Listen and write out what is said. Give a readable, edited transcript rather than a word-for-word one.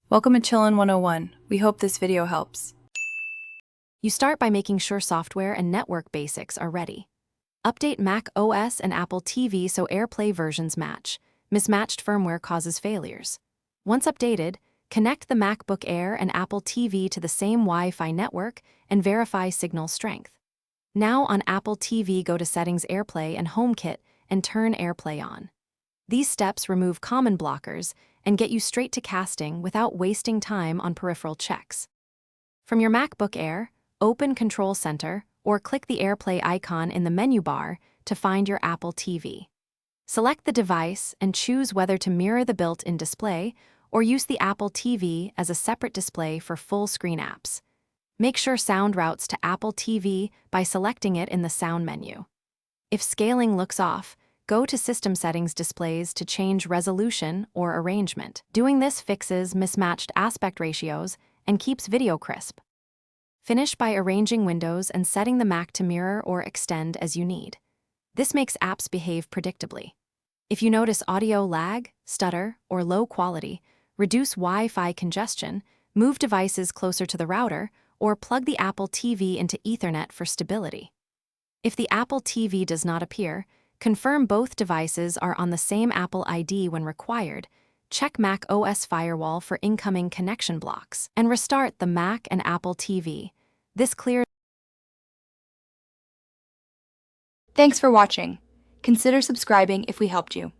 Welcome to Chillin' 101. We hope this video helps. You start by making sure software and network basics are ready. Update Mac OS and Apple TV so AirPlay versions match. Mismatched firmware causes failures. Once updated, connect the MacBook Air and Apple TV to the same Wi-Fi network and verify signal strength. Now on Apple TV, go to Settings, AirPlay, and HomeKit and turn AirPlay on. These steps remove common blockers and get you straight to casting without wasting time on peripheral checks. From your MacBook Air, open Control Center or click the AirPlay icon in the menu bar to find your Apple TV. Select the device and choose whether to mirror the built-in display or use the Apple TV as a separate display for full-screen apps. Make sure sound routes to Apple TV by selecting it in the sound menu. If scaling looks off, go to System Settings Displays to change resolution or arrangement. Doing this fixes mismatched aspect ratios and keeps video crisp. Finish by arranging windows and setting the Mac to mirror or extend as you need. This makes apps behave predictably. If you notice audio lag, stutter, or low quality, reduce Wi-Fi congestion, move devices closer to the router, or plug the Apple TV into Ethernet for stability. If the Apple TV does not appear, confirm both devices are on the same Apple ID when required, check Mac OS firewall for incoming connection blocks, and restart the Mac and Apple TV. This clears. Thanks for watching. Consider subscribing if we helped you.